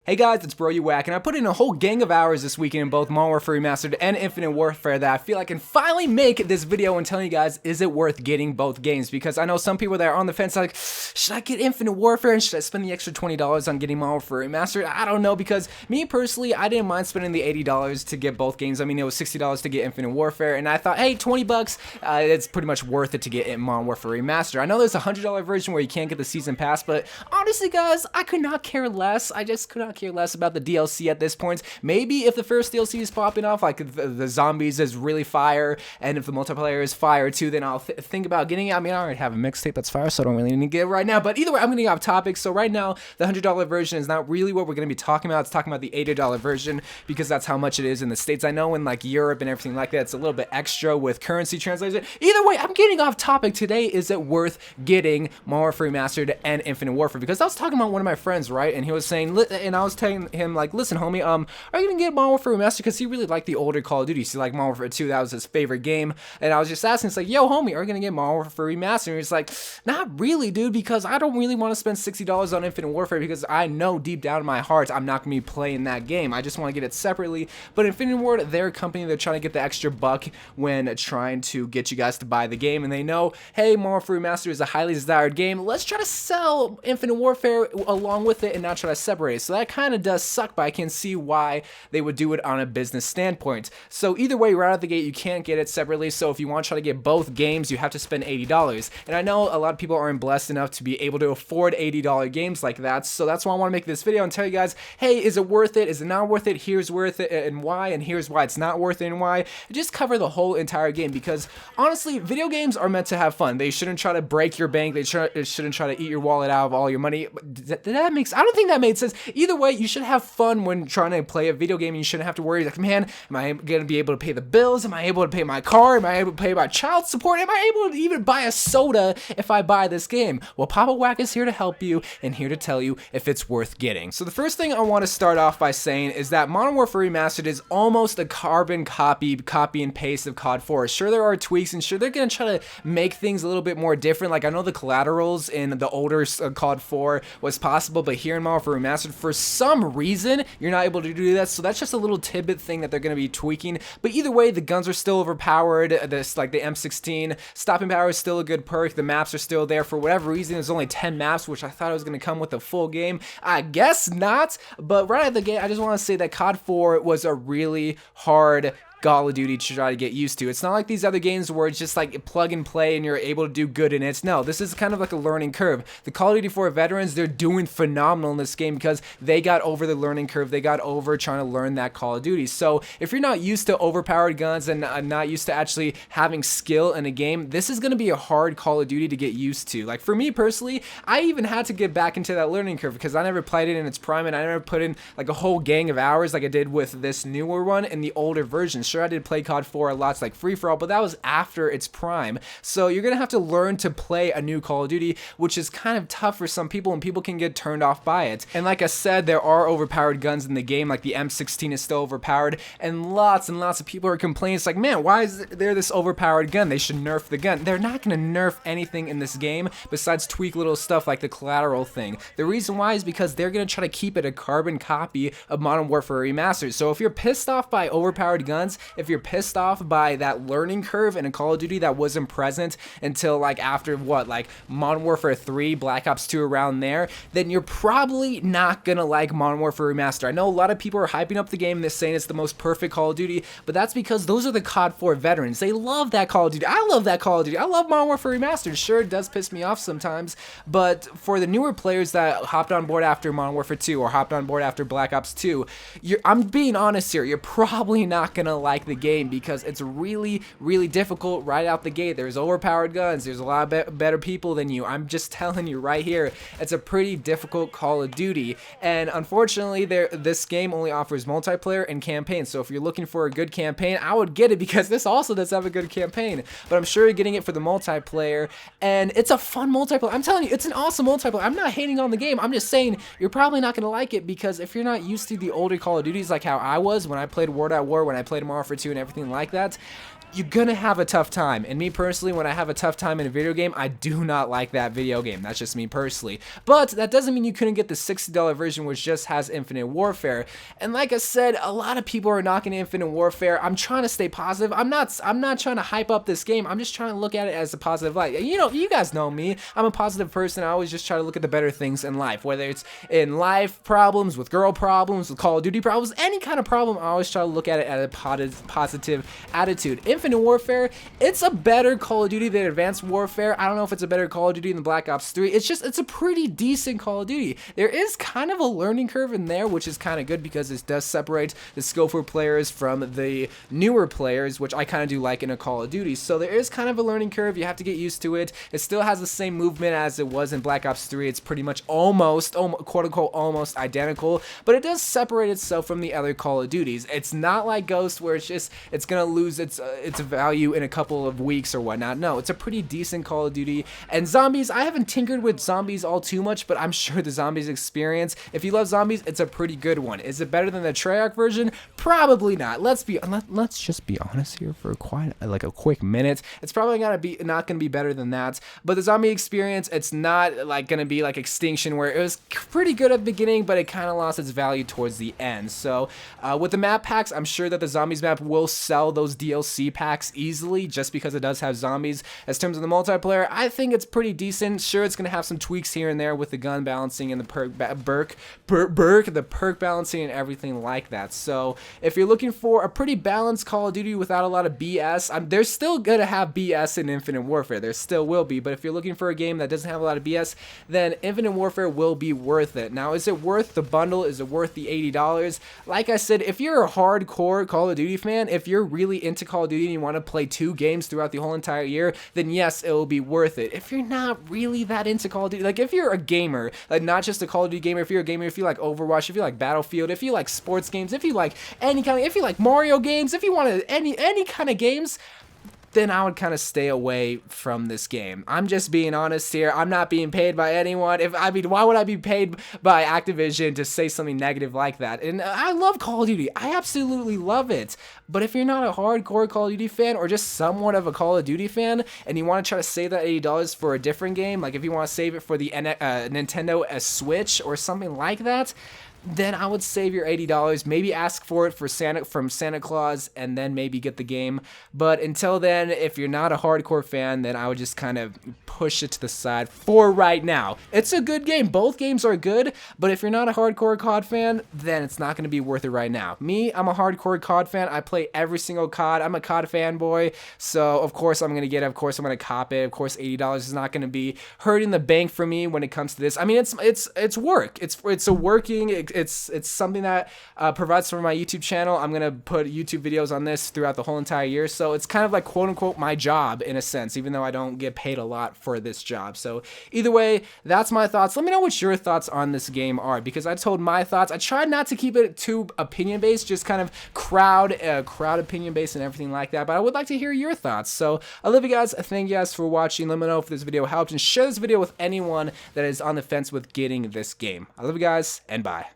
Hey guys, it's WACK, and I put in a whole gang of hours this weekend in both Modern Warfare Remastered and Infinite Warfare that I feel I can finally make this video and tell you guys, is it worth getting both games? Because I know some people that are on the fence like, should I get Infinite Warfare and should I spend the extra $20 on getting Modern Warfare Remastered? I don't know, because me personally, I didn't mind spending the $80 to get both games. I mean, it was $60 to get Infinite Warfare, and I thought, hey, 20 bucks, it's pretty much worth it to get Modern Warfare Remastered. I know there's a $100 version where you can't get the season pass, but honestly, guys, I could not care less. I just could not care less about the DLC at this point. Maybe if the first DLC is popping off, like the zombies is really fire, and if the multiplayer is fire too, then I'll think about getting it. I mean, I already have a mixtape that's fire, so I don't really need to get it right now. But either way, I'm getting off topic. So right now, the $100 version is not really what we're going to be talking about. It's talking about the $80 version because that's how much it is in the States. I know in like Europe and everything like that, it's a little bit extra with currency translation. Either way, I'm getting off topic today. Is it worth getting Modern Warfare Remastered and Infinite Warfare? Because I was talking about one of my friends, right, and he was saying, and I was telling him like, listen, homie, are you gonna get Modern Warfare Remastered? Because he really liked the older Call of Duty. So like Modern Warfare 2, that was his favorite game. And I was just asking, it's like, yo, homie, are you gonna get Modern Warfare Remastered? And he's like, not really, dude, because I don't really want to spend $60 on Infinite Warfare because I know deep down in my heart I'm not gonna be playing that game. I just want to get it separately. But Infinite Ward, they're a company, they're trying to get the extra buck when trying to get you guys to buy the game, and they know, hey, Modern Warfare Remastered is a highly desired game. Let's try to sell Infinite Warfare along with it and not try to separate it. So that kind of does suck, but I can see why they would do it on a business standpoint. So either way, right out the gate, you can't get it separately. So if you want to try to get both games, you have to spend $80. And I know a lot of people aren't blessed enough to be able to afford $80 games like that. So that's why I want to make this video and tell you guys, hey, is it worth it? Is it not worth it? Here's worth it and why, and here's why it's not worth it and why. Just cover the whole entire game, because honestly, video games are meant to have fun. They shouldn't try to break your bank. They shouldn't try to eat your wallet out of all your money. I don't think that made sense. Either way, you should have fun when trying to play a video game. You shouldn't have to worry like, man, am I going to be able to pay the bills? Am I able to pay my car? Am I able to pay my child support? Am I able to even buy a soda if I buy this game? Well, Papa Wack is here to help you and here to tell you if it's worth getting. So the first thing I want to start off by saying is that Modern Warfare Remastered is almost a carbon copy and paste of COD 4. Sure, there are tweaks, and sure, they're going to try to make things a little bit more different. Like, I know the collaterals in the older COD 4 was possible, but here in Modern Warfare Remastered, for some reason, you're not able to do that. So that's just a little tidbit thing that they're going to be tweaking. But either way, the guns are still overpowered. This, like the M16 stopping power is still a good perk. The maps are still there. For whatever reason, there's only 10 maps, which I thought it was going to come with a full game. I guess not. But right at the gate, I just want to say that COD 4 was a really hard Call of Duty to try to get used to. It's not like these other games where it's just like plug and play and you're able to do good in it. No, this is kind of like a learning curve. The Call of Duty 4 veterans, they're doing phenomenal in this game because they got over the learning curve. They got over trying to learn that Call of Duty. So if you're not used to overpowered guns and not used to actually having skill in a game, this is going to be a hard Call of Duty to get used to. Like for me personally, I even had to get back into that learning curve because I never played it in its prime, and I never put in like a whole gang of hours like I did with this newer one in the older version. Sure, I did play COD 4 a lot, like free-for-all, but that was after its prime. So you're gonna have to learn to play a new Call of Duty, which is kind of tough for some people, and people can get turned off by it. And like I said, there are overpowered guns in the game, like the M16 is still overpowered, and lots of people are complaining. It's like, man, why is there this overpowered gun? They should nerf the gun. They're not gonna nerf anything in this game besides tweak little stuff like the collateral thing. The reason why is because they're gonna try to keep it a carbon copy of Modern Warfare Remastered. So if you're pissed off by overpowered guns, if you're pissed off by that learning curve in a Call of Duty that wasn't present until like after what, like Modern Warfare 3, Black Ops 2, around there, then you're probably not gonna like Modern Warfare Remastered. I know a lot of people are hyping up the game and they're saying it's the most perfect Call of Duty, but that's because those are the COD 4 veterans. They love that Call of Duty. I love that Call of Duty. I love Modern Warfare Remastered. Sure, it does piss me off sometimes, but for the newer players that hopped on board after Modern Warfare 2 or hopped on board after Black Ops 2, I'm being honest here, you're probably not gonna like the game because it's really difficult right out the gate. There's overpowered guns, there's a lot of better people than you. I'm just telling you right here, it's a pretty difficult Call of Duty, and unfortunately this game only offers multiplayer and campaign. So if you're looking for a good campaign, I would get it because this also does have a good campaign, but I'm sure you're getting it for the multiplayer, and it's a fun multiplayer. I'm telling you, it's an awesome multiplayer. I'm not hating on the game, I'm just saying you're probably not going to like it because if you're not used to the older Call of Duties like how I was when I played World at War, when I played Modern Warfare 2 and everything like that, you're gonna have a tough time. And me personally, when I have a tough time in a video game, I do not like that video game. That's just me personally. But that doesn't mean you couldn't get the $60 version, which just has Infinite Warfare. And like I said, a lot of people are knocking Infinite Warfare. I'm trying to stay positive. I'm not trying to hype up this game. I'm just trying to look at it as a positive light. You know, you guys know me. I'm a positive person. I always just try to look at the better things in life, whether it's in life problems, with girl problems, with Call of Duty problems, any kind of problem. I always try to look at it at a positive attitude. Infinite Warfare, it's a better Call of Duty than Advanced Warfare. I don't know if it's a better Call of Duty than Black Ops 3. It's a pretty decent Call of Duty. There is kind of a learning curve in there, which is kind of good because it does separate the skillful players from the newer players, which I kind of do like in a Call of Duty. So there is kind of a learning curve. You have to get used to it. It still has the same movement as it was in Black Ops 3. It's pretty much almost quote unquote almost identical, but it does separate itself from the other Call of Duties. It's not like Ghost where it's gonna lose its value in a couple of weeks or whatnot. No, it's a pretty decent Call of Duty. And zombies, I haven't tinkered with zombies all too much, but I'm sure the zombies experience, if you love zombies, it's a pretty good one. Is it better than the Treyarch version? Probably not. Let's just be honest here for a quick minute. It's probably not gonna be better than that. But the zombie experience, it's not like gonna be like Extinction where it was pretty good at the beginning, but it kind of lost its value towards the end. So with the map packs, I'm sure that the zombies map will sell those DLC packs easily just because it does have zombies. As terms of the multiplayer, I think it's pretty decent. Sure, it's gonna have some tweaks here and there with the gun balancing and the perk balancing and everything like that. So if you're looking for a pretty balanced Call of Duty without a lot of BS, there's still gonna have BS in Infinite Warfare. There still will be, but if you're looking for a game that doesn't have a lot of BS, then Infinite Warfare will be worth it. Now, is it worth the bundle? Is it worth the $80? Like I said, if you're a hardcore Call of Duty fan, if you're really into Call of Duty and you want to play 2 games throughout the whole entire year, then yes, it will be worth it. If you're not really that into Call of Duty, like if you're a gamer, like not just a Call of Duty gamer, if you're a gamer, if you like Overwatch, if you like Battlefield, if you like sports games, if you like if you like Mario games, if you want any kind of games, then I would kind of stay away from this game. I'm just being honest here. I'm not being paid by anyone. Why would I be paid by Activision to say something negative like that? And I love Call of Duty. I absolutely love it. But if you're not a hardcore Call of Duty fan or just somewhat of a Call of Duty fan and you want to try to save that $80 for a different game, like if you want to save it for the Nintendo Switch or something like that, then I would save your $80, maybe ask for it from Santa Claus, and then maybe get the game. But until then, if you're not a hardcore fan, then I would just kind of push it to the side for right now. It's a good game. Both games are good, but if you're not a hardcore COD fan, then it's not going to be worth it right now. Me, I'm a hardcore COD fan. I play every single COD. I'm a COD fanboy, so of course I'm going to get it. Of course I'm going to cop it. Of course $80 is not going to be hurting the bank for me when it comes to this. I mean, it's work. It's a working. It's something that provides for my YouTube channel. I'm gonna put YouTube videos on this throughout the whole entire year, so it's kind of like quote unquote my job in a sense, even though I don't get paid a lot for this job. So either way, that's my thoughts. Let me know what your thoughts on this game are, because I told my thoughts. I tried not to keep it too opinion based, just kind of crowd opinion based and everything like that, but I would like to hear your thoughts. So I love you guys. Thank you guys for watching. Let me know if this video helped, and share this video with anyone that is on the fence with getting this game. I love you guys, and bye.